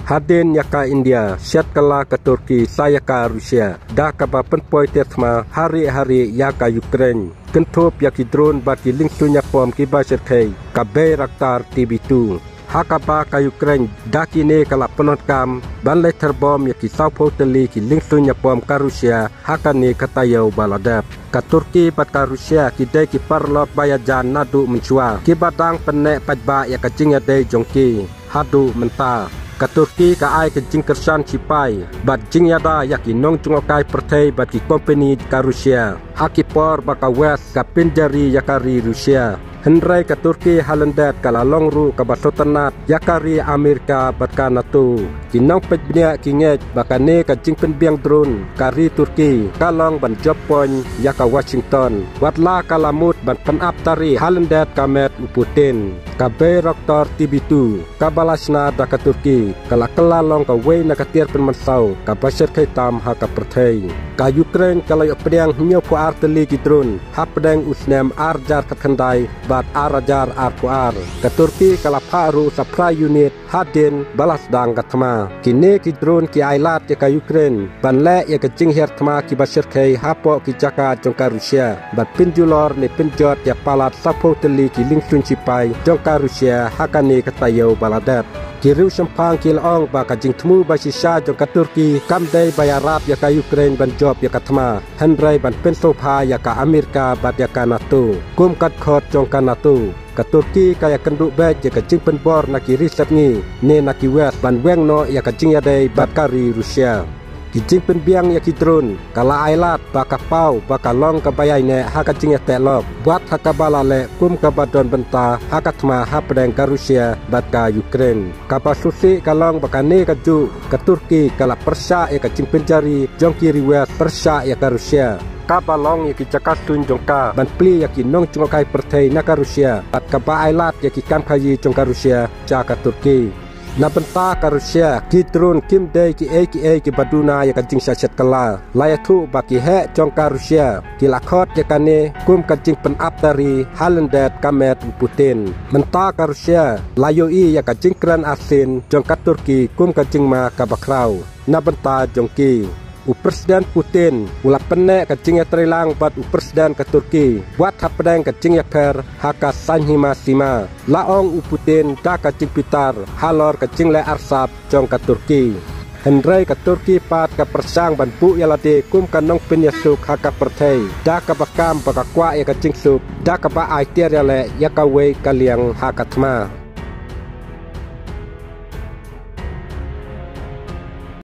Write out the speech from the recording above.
Hadin yaka India, syat kala ke Turki, saya ka Rusia. Dah kaba penpoi tertma hari-hari yaka Ukraine. Kentup yaki drone bagi lingsunya pom kiba serkai. Kabe raktar TV2. Hakaba ka Ukraine, dah kini kala penotkam. Banlai terbom yaki saupo teli ki lingsunya pom ka Rusia. Hakani katayau baladap. Ka Turki bat ka Rusia kidai ki parlot bayajan nadu mencua. Kibadang penek pajba yaka jingya day jongki. Hadu mentah. Ka Turki ka ai ke jing kersan cipai bat jing yada yaki nong jungokai pertai bat ki company ka Rusia haki por baka west ka pinjari yakari Rusia henrai ka Turki halendat kala longru ka basotanat yakari Amerika bat ka NATO ki nong pejbnia ki ngej baka ne ka jing penbiang drone kari Turki kalong ban job point yaka Washington watla kalamut ban penap tari halendat ka met Putin ka be Raktor TV2 ka balasna da ka Turki kala kelalong ka wei na katiar penmansau ka basir kai tam ha ka perthai ka Ukraine kala yo pedang nyo ko arteli ki drone ha pedang usnem arjar katkandai bat arajar arkuar ka Turki kala paru sapra unit hadin balas dang katma kini ki drone ki ailat ya ka Ukraine banle ya ka jingher tma ki basir kai hapo ki jaka jongka Rusia bat pinjulor ne pinjot ya palat sapo teli ki lingsun cipai jongka Rusia hakani katayau baladat Kiriu sempang kilong baka jing temu basisa jong ka Turki kamdai bayarat ya ka Ukraine ban job ya ka tma henrai ban pensopha ya ka Amerika bat ya ka NATO kum kat khot jong ka NATO ka Turki kaya kenduk bej ya ka jing penbor na ki risep ngi ne na ki west ban weng no ya ka jing ya dai bat kari Rusia kijing penbiang ya ki drone kala ailat baka pau baka long ka bayai ne ha ka jing ya telok buat ha ka balale kum ka badon benta ha ka tma ha pedang ka Rusia bat ka Ukraine ka pasusi kalong baka ne ka ju ka Turki kala persa ya ka jing penjari jong kiri west persa ya ka Rusia ka balong ya ki jakatun jongka ban pli ya ki nong jungokai perthai na ka Rusia bat ka ba ailat ya ki kam khayi jong ka Rusia ja ka Turki na benta ka Rusia ki drone kim dei ki ki baduna ya ka jing syat kala laya thu baki he jong ka Rusia ki lakhot ya kane kum ka jing pen aptari halendet kamet Putin menta ka Rusia layo i ya ka jing kran asin jong ka Turki kum ka jing ma ka bakrau na benta jong ki Presiden Putin ula penek ka jing ya trilang bat Presiden ka Turki buat hapedang ka jing ya per haka sanhima sima laong Putin da ka jing pitar halor ka jing le arsap jong ka Turki henrai ka Turki pat ka persang ban pu yalade kum ka nong pen yasuk haka perthai da ka bakam baka kwa ya ka jing suk da ka ba ai tiar ya le ya ka wei ka liang haka tma